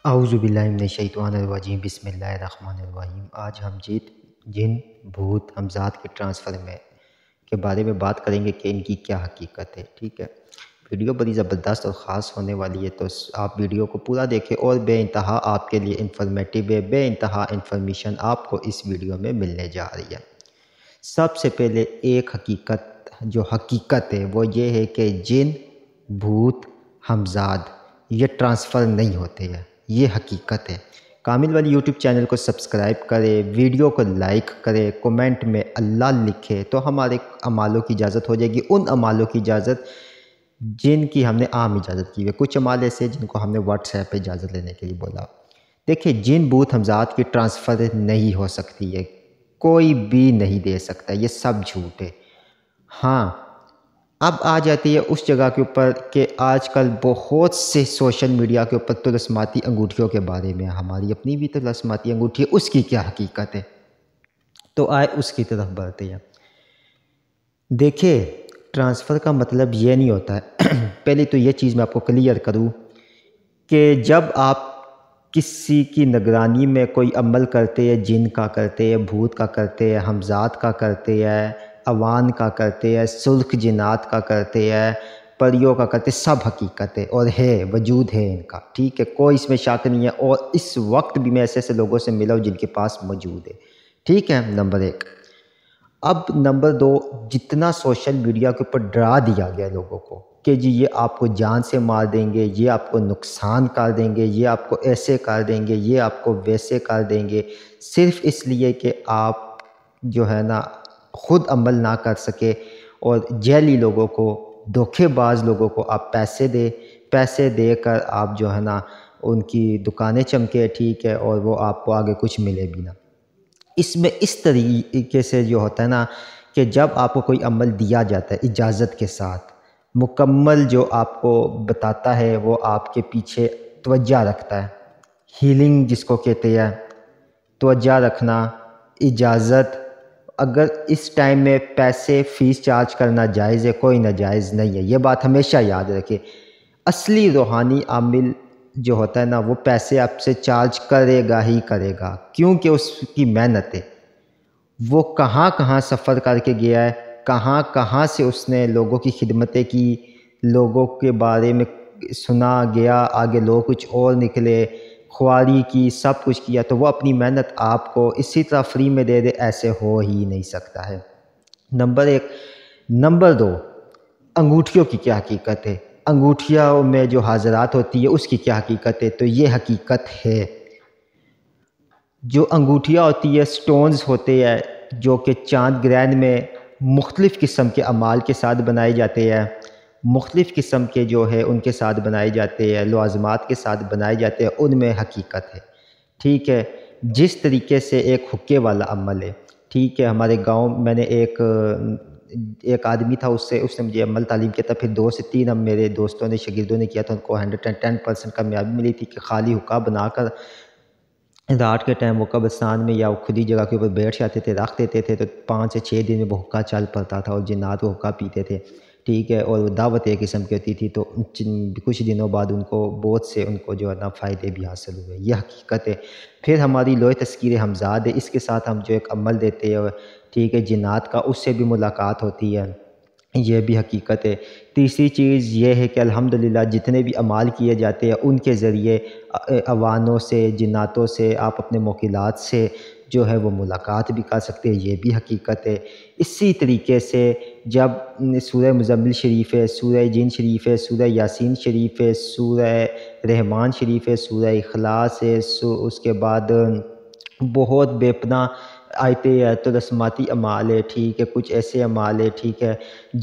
اعوذ باللہ من الشیطان الرجیم، بسم اللہ الرحمن الرحیم۔ آج ہم جن بھوت ہمزاد کے ٹرانسفر کے بارے میں بات کریں گے کہ ان کی کیا حقیقت ہے۔ ٹھیک ہے، ویڈیو بڑی زبردست اور خاص ہونے والی ہے، تو آپ ویڈیو کو پورا دیکھیں اور بے انتہا آپ کے لیے انفارمیٹیو ہے، بے انتہا انفارمیشن آپ کو اس ویڈیو میں ملنے جا رہی ہے۔ سب سے پہلے ایک حقیقت ہے وہ یہ ہے کہ جن بھوت ہمزاد یہ ٹرانسفر نہیں ہوتے ہیں، یہ حقیقت ہے۔ کامل والی یوٹیوب چینل کو سبسکرائب کرے، ویڈیو کو لائک کرے، کومنٹ میں اللہ لکھے تو ہمارے اعمالوں کی اجازت ہو جائے گی، ان اعمالوں کی اجازت جن کی ہم نے عام اجازت کی ہے۔ کچھ اعمال ایسے جن کو ہم نے واٹس ایپ پہ اجازت لینے کے لیے بولا۔ دیکھیں، جن بھوت ہمزاد کی ٹرانسفر نہیں ہو سکتی ہے، کوئی بھی نہیں دے سکتا، یہ سب جھوٹ ہے۔ ہاں، اب آ جاتی ہے اس جگہ کے اوپر کہ آج کل بہت سے سوشل میڈیا کے اوپر طلسماتی انگوٹھیوں کے بارے میں، ہماری اپنی بھی طلسماتی انگوٹھی ہے، اس کی کیا حقیقت ہے، تو آئے اس کی طرف بڑھتے ہیں۔ دیکھیں، ٹرانسفر کا مطلب یہ نہیں ہوتا ہے پہلے تو یہ چیز میں آپ کو کلیئر کروں کہ جب آپ کسی کی نگرانی میں کوئی عمل کرتے ہیں، جن کا کرتے ہیں، بھوت کا کرتے ہیں، ہمزاد کا کرتے ہیں، عوان کا کرتے ہیں، سرخ جنات کا کرتے ہیں، پریوں کا کرتے ہیں، سب حقیقت ہے اور ہے، وجود ہے ان کا۔ ٹھیک ہے، کوئی اس میں شک نہیں ہے، اور اس وقت بھی میں ایسے لوگوں سے ملا ہوں جن کے پاس موجود ہے۔ ٹھیک ہے، نمبر ایک۔ اب نمبر دو، جتنا سوشل میڈیا کے اوپر ڈرا دیا گیا لوگوں کو کہ جی یہ آپ کو جان سے مار دیں گے، یہ آپ کو نقصان کر دیں گے، یہ آپ کو ایسے کر دیں گے، یہ آپ کو ویسے کر دیں گے، صرف اس لیے کہ آپ جو ہے نا خود عمل نہ کر سکے، اور جیلی لوگوں کو، دھوکے باز لوگوں کو آپ پیسے دے کر آپ جو ہے نا ان کی دکانیں چمکے، ٹھیک ہے، اور وہ آپ کو آگے کچھ ملے بھی نہ۔ اس میں اس طریقے سے جو ہوتا ہے نا کہ جب آپ کو کوئی عمل دیا جاتا ہے اجازت کے ساتھ، مکمل جو آپ کو بتاتا ہے، وہ آپ کے پیچھے توجہ رکھتا ہے، ہیلنگ جس کو کہتے ہیں، توجہ رکھنا، اجازت۔ اگر اس ٹائم میں پیسے فیس چارج کرنا جائز ہے، کوئی ناجائز نہیں ہے، یہ بات ہمیشہ یاد رکھے۔ اصلی روحانی عامل جو ہوتا ہے نا وہ پیسے آپ سے چارج کرے گا ہی کرے گا، کیونکہ اس کی محنت ہے، وہ کہاں کہاں سفر کر کے گیا ہے، کہاں کہاں سے اس نے لوگوں کی خدمتیں کی، لوگوں کے بارے میں سنا گیا، آگے لوگ کچھ اور نکلے، خواری کی، سب کچھ کیا، تو وہ اپنی محنت آپ کو اسی طرح فری میں دے دے، ایسے ہو ہی نہیں سکتا ہے۔ نمبر ایک۔ نمبر دو، انگوٹھیوں کی کیا حقیقت ہے، انگوٹھیوں میں جو حاضرات ہوتی ہے اس کی کیا حقیقت ہے، تو یہ حقیقت ہے۔ جو انگوٹھیاں ہوتی ہے، سٹونز ہوتے ہیں جو کہ چاند گرہن میں مختلف قسم کے اعمال کے ساتھ بنائے جاتے ہیں، مختلف قسم کے جو ہے ان کے ساتھ بنائے جاتے ہیں، لوازمات کے ساتھ بنائے جاتے ہیں، ان میں حقیقت ہے۔ ٹھیک ہے، جس طریقے سے ایک حکے والا عمل ہے، ٹھیک ہے، ہمارے گاؤں میں نے ایک آدمی تھا، اس نے مجھے عمل تعلیم کیا تھا، پھر 2 سے 3 اب میرے دوستوں نے، شاگردوں نے کیا تھا، ان کو 110% کامیابی ملی تھی کہ خالی حکا بنا کر رات کے ٹائم وہ قبرستان میں یا کھلی جگہ کے اوپر بیٹھ جاتے تھے، رکھ دیتے تھے، تو 5 سے 6 دن میں وہ حکا چل پڑتا تھا، اور جنات وہ حکا پیتے تھے۔ ٹھیک ہے، اور دعوت ایک قسم کی ہوتی تھی، تو کچھ دنوں بعد ان کو بہت سے ان کو جو ہے نا فائدے بھی حاصل ہوئے، یہ حقیقت ہے۔ پھر ہماری لوح تذکیر ہمزاد ہے، اس کے ساتھ ہم جو ایک عمل دیتے ہیں، ٹھیک ہے، جنات کا، اس سے بھی ملاقات ہوتی ہے، یہ بھی حقیقت ہے۔ تیسری چیز یہ ہے کہ الحمدللہ جتنے بھی اعمال کیے جاتے ہیں ان کے ذریعے عوانوں سے، جناتوں سے، آپ اپنے موکلات سے جو ہے وہ ملاقات بھی کر سکتے ہیں، یہ بھی حقیقت ہے۔ اسی طریقے سے جب سورہ مزمل شریف ہے، سورہ جن شریف ہے، سورہ یاسین شریف ہے، سورہ رحمان شریف ہے، سورہ اخلاص ہے، اس کے بعد بہت بے پناہ آیتیں ہیں، طلسماتی اعمال ہے، ٹھیک ہے، کچھ ایسے اعمال ہے، ٹھیک ہے،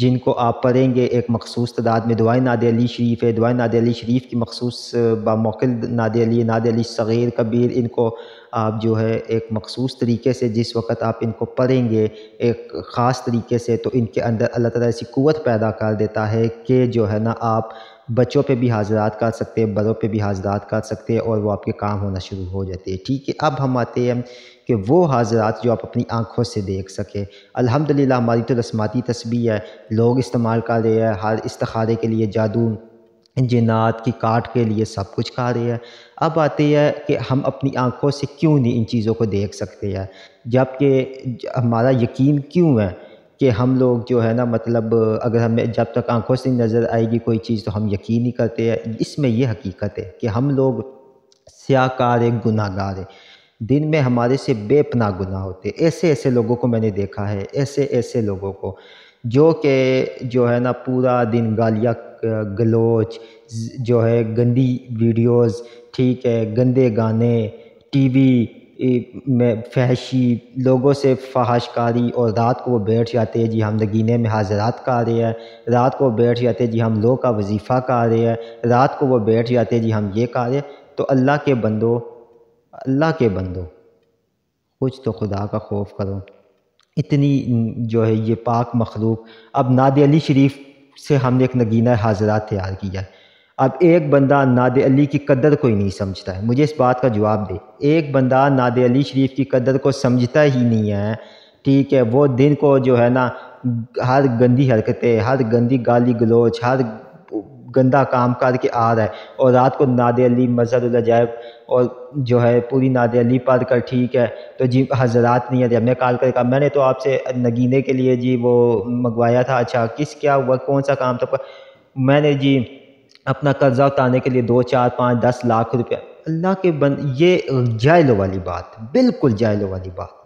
جن کو آپ پڑھیں گے ایک مخصوص تعداد میں۔ دعائے ناد علی شریف ہے، دعائے ناد علی شریف کی مخصوص باموقع ناد علی صغیر کبیر، ان کو آپ جو ہے ایک مخصوص طریقے سے جس وقت آپ ان کو پڑھیں گے ایک خاص طریقے سے، تو ان کے اندر اللہ تعالیٰ ایسی قوت پیدا کر دیتا ہے کہ جو ہے نا آپ بچوں پہ بھی حاضرات کر سکتے ہیں، بڑوں پہ بھی حاضرات کر سکتے ہیں، اور وہ آپ کے کام ہونا شروع ہو جاتے ہیں۔ ٹھیک ہے، اب ہم آتے ہیں کہ وہ حاضرات جو آپ اپنی آنکھوں سے دیکھ سکیں۔ الحمدللہ ہماری تو رسماتی تسبیح ہے، لوگ استعمال کر رہے ہیں ہر استخارے کے لیے، جادو جنات کی کاٹ کے لیے سب کچھ کھا رہے ہیں۔ اب آتی ہے کہ ہم اپنی آنکھوں سے کیوں نہیں ان چیزوں کو دیکھ سکتے ہیں، جبکہ ہمارا یقین کیوں ہے کہ ہم لوگ جو ہے نا مطلب اگر ہمیں جب تک آنکھوں سے نظر آئے گی کوئی چیز تو ہم یقین نہیں کرتے ہیں۔ اس میں یہ حقیقت ہے کہ ہم لوگ سیاہ کار گناہ گار ہیں، دن میں ہمارے سے بے پناہ گناہ ہوتے۔ ایسے ایسے لوگوں کو میں نے دیکھا ہے، ایسے ایسے لوگوں کو جو کہ جو ہے نا پورا دن گالیاں گلوچ جو ہے گندی ویڈیوز، ٹھیک ہے، گندے گانے، ٹی وی میں فحشی لوگوں سے فحش کاری، اور رات کو وہ بیٹھ جاتے ہیں جی ہم نگینے میں حاضرات کر رہے ہیں، رات کو بیٹھ جاتے ہیں جی ہم لوگ کا وظیفہ کر رہے ہیں، رات کو وہ بیٹھ جاتے ہیں جی ہم یہ کر رہے ہیں۔ تو اللہ کے بندو کچھ تو خدا کا خوف کرو۔ اتنی جو ہے یہ پاک مخلوق، اب ناد علی شریف سے ہم نے ایک نگینہ حاضرات تیار کیا ہے، اب ایک بندہ ناد علی کی قدر کوئی نہیں سمجھتا ہے، مجھے اس بات کا جواب دے، ایک بندہ ناد علی شریف کی قدر کو سمجھتا ہی نہیں ہے، ٹھیک ہے، وہ دن کو جو ہے نا ہر گندی حرکتیں، ہر گندی گالی گلوچ، ہر گندا کام کر کے آ رہا ہے، اور رات کو ناد علی مظہر العجائب اور جو ہے پوری ناد علی پڑھ کر، ٹھیک ہے، تو جی حضرات نہیں ہے، ہم نے کال کر کہا میں نے تو آپ سے نگینے کے لیے جی وہ منگوایا تھا، اچھا کیا ہوا، کون سا کام تھا، میں نے جی اپنا قرضہ اتارنے کے لیے 2 4 5 10 لاکھ روپیہ، اللہ کے یہ جاہلوں والی بات، بالکل جاہلوں والی بات،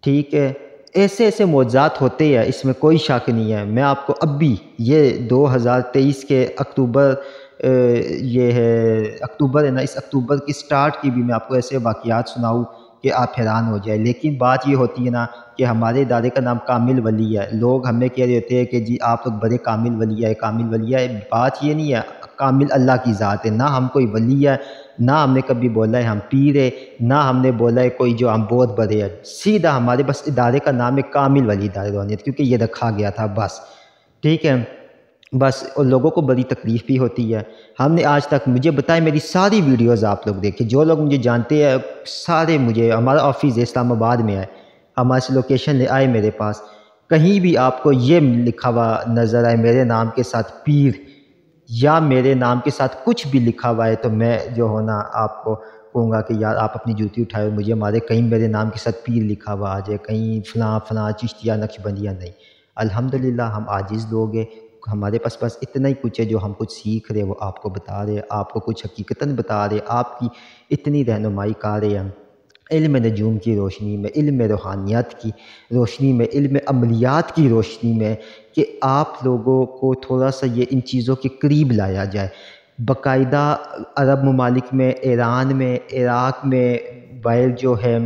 ٹھیک ہے۔ ایسے ایسے معجزات ہوتے ہیں، اس میں کوئی شک نہیں ہے۔ میں آپ کو اب بھی یہ 2023 کے اکتوبر یہ ہے اکتوبر ہے نا، اس اکتوبر کی سٹارٹ کی بھی میں آپ کو ایسے واقعات سناؤں کہ آپ حیران ہو جائے، لیکن بات یہ ہوتی ہے نا کہ ہمارے ادارے کا نام کامل ولی ہے، لوگ ہمیں کہہ رہے ہوتے ہیں کہ جی آپ لوگ بڑے کامل ولی ہے، کامل ولی ہے، بات یہ نہیں ہے، کامل اللہ کی ذات ہے، نہ ہم کوئی ولی ہے، نہ ہم نے کبھی بولا ہے ہم پیر ہے، نہ ہم نے بولا ہے کوئی جو ہم بہت بڑے ہیں، سیدھا ہمارے بس ادارے کا نام ہے کامل ولی ادارے روحانیت، کیونکہ یہ رکھا گیا تھا بس، ٹھیک ہے، بس۔ اور لوگوں کو بڑی تکلیف بھی ہوتی ہے۔ ہم نے آج تک، مجھے بتائیں، میری ساری ویڈیوز آپ لوگ دیکھیں، جو لوگ مجھے جانتے ہیں سارے، مجھے ہمارا آفس اسلام آباد میں ہے، ہمارے سے لوکیشن لے آئے میرے پاس، کہیں بھی آپ کو یہ لکھا ہوا نظر آئے میرے نام کے ساتھ پیر، یا میرے نام کے ساتھ کچھ بھی لکھا ہوا ہے، تو میں جو ہونا آپ کو کہوں گا کہ یار آپ اپنی جوتی اٹھائے مجھے مارے، کہیں میرے نام کے ساتھ پیر لکھا ہوا آ جائے، کہیں فلاں فلاں چشتیہ نقشبندیہ، نہیں۔ الحمدللہ ہم عاجز لوگ ہیں، ہمارے پاس بس اتنا ہی کچھ ہے جو ہم کچھ سیکھ رہے وہ آپ کو بتا رہے، آپ کو کچھ حقیقتاً بتا رہے، آپ کی اتنی رہنمائی کر رہے ہیں، علم نجوم کی روشنی میں، علم روحانیات کی روشنی میں، علم عملیات کی روشنی میں، کہ آپ لوگوں کو تھوڑا سا یہ ان چیزوں کے قریب لایا جائے۔ باقاعدہ عرب ممالک میں، ایران میں، عراق میں، باہر جو ہے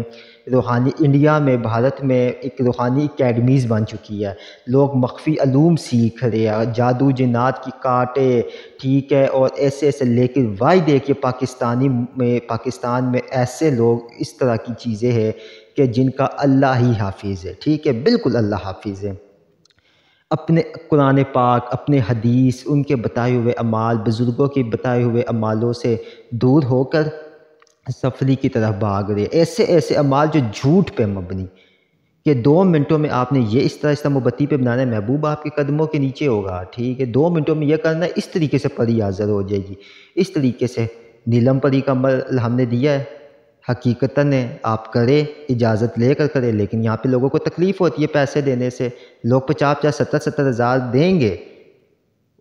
روحانی، انڈیا میں، بھارت میں ایک روحانی اکیڈمیز بن چکی ہے، لوگ مخفی علوم سیکھ رہے ہیں، جادو جنات کی کاٹے، ٹھیک ہے، اور ایسے ایسے، لیکن واحد ہے کہ پاکستان میں ایسے لوگ اس طرح کی چیزیں ہیں کہ جن کا اللہ ہی حافظ ہے، ٹھیک ہے، بالکل اللہ حافظ ہے۔ اپنے قرآن پاک، اپنے حدیث، ان کے بتائے ہوئے اعمال، بزرگوں کے بتائے ہوئے اعمالوں سے دور ہو کر سفلی کی طرف بھاگ رہے، ایسے ایسے اعمال جو جھوٹ پہ مبنی، کہ 2 منٹوں میں آپ نے یہ اس طرح موم بتی پہ بنانا ہے، محبوب آپ کے قدموں کے نیچے ہوگا، ٹھیک ہے، 2 منٹوں میں یہ کرنا ہے، اس طریقے سے پری حاضر ہو جائے گی، اس طریقے سے نیلم پری کا عمل ہم نے دیا ہے، حقیقتاً ہے، آپ کرے، اجازت لے کر کرے، لیکن یہاں پہ لوگوں کو تکلیف ہوتی ہے پیسے دینے سے، لوگ 50 70 ہزار دیں گے،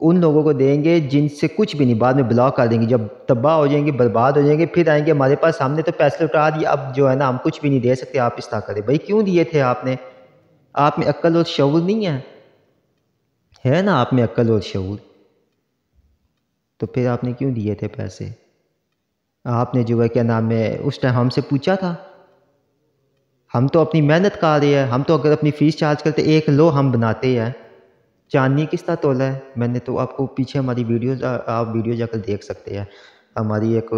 ان لوگوں کو دیں گے جن سے کچھ بھی نہیں، بعد میں بلاک کر دیں گے، جب تباہ ہو جائیں گے، برباد ہو جائیں گے، پھر آئیں گے ہمارے پاس، ہم نے تو پیسے اٹھا دیے، اب جو ہے نا ہم کچھ بھی نہیں دے سکتے، آپ اس طرح کریں۔ بھائی کیوں دیے تھے آپ نے؟ آپ میں عقل اور شعور نہیں ہے نا، آپ میں عقل اور شعور، تو پھر آپ نے کیوں دیے تھے پیسے؟ آپ نے جو ہے کیا نام ہے اس ٹائم ہم سے پوچھا تھا؟ ہم تو اپنی محنت کر رہے ہیں، ہم تو اگر اپنی فیس چارج کرتے 1 لو ہم بناتے ہیں، چاندنی کس طرح تولا ہے؟ میں نے تو آپ کو پیچھے ہماری ویڈیوز، آپ ویڈیو جا کر دیکھ سکتے ہیں، ہماری ایک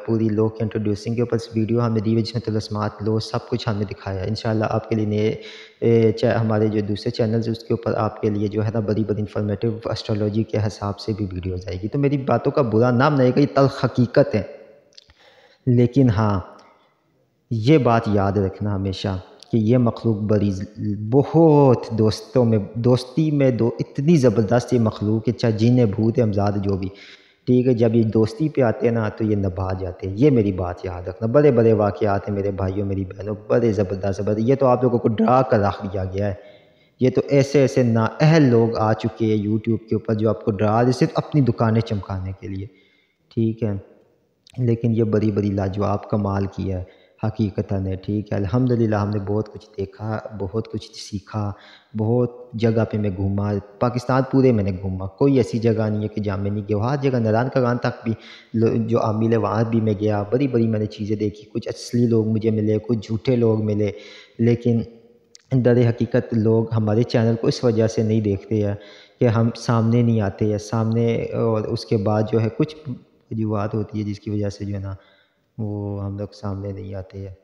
پوری لو کی انٹروڈیوسنگ کے اوپر ویڈیو ہم نے دی ہے جس میں طلسمات لو سب کچھ ہم نے دکھایا ہے۔ انشاءاللہ آپ کے لیے نئے ہمارے جو دوسرے چینلز اس کے اوپر آپ کے لیے جو ہے نا بڑی انفارمیٹیو اسٹرالوجی کے حساب سے بھی ویڈیوز آئے گی، تو میری باتوں کا برا نام نہیں گا، یہ تلخ حقیقت ہے، لیکن ہاں یہ بات یاد رکھنا ہمیشہ کہ یہ مخلوق بڑی بہت دوستی میں اتنی زبردست یہ مخلوق ہے، چاہے جن بھوت امزاد جو بھی، ٹھیک ہے، جب یہ دوستی پہ آتے ہیں نا تو یہ نبھا جاتے ہیں، یہ میری بات یاد رکھنا۔ بڑے بڑے واقعات ہیں میرے بھائیوں میری بہنوں، بڑے زبردست زبردست، یہ تو آپ لوگوں کو ڈرا کر رکھ دیا گیا ہے۔ یہ تو ایسے ایسے نااہل لوگ آ چکے ہیں یوٹیوب کے اوپر جو آپ کو ڈرا دے صرف اپنی دکانیں چمکانے کے لیے، ٹھیک ہے، لیکن یہ بڑی بڑی لاجواب کمال کیا ہے حقیقتاً ہے، ٹھیک ہے۔ الحمدللہ ہم نے بہت کچھ دیکھا، بہت کچھ سیکھا، بہت جگہ پہ میں گھوما، پاکستان پورے میں نے گھوما، کوئی ایسی جگہ نہیں ہے کہ جہاں میں نہیں گیا، ہر جگہ نران کگان تک بھی جو عامل ہے وہاں بھی میں گیا، بڑی بڑی میں نے چیزیں دیکھی، کچھ اصلی لوگ مجھے ملے، کچھ جھوٹے لوگ ملے، لیکن در حقیقت لوگ ہمارے چینل کو اس وجہ سے نہیں دیکھتے ہیں کہ ہم سامنے نہیں آتے ہیں سامنے، اور اس کے بعد جو ہے کچھ وجوہات ہوتی ہے جس کی وجہ سے جو ہے نا وہ ہم لوگ سامنے نہیں آتے ہیں۔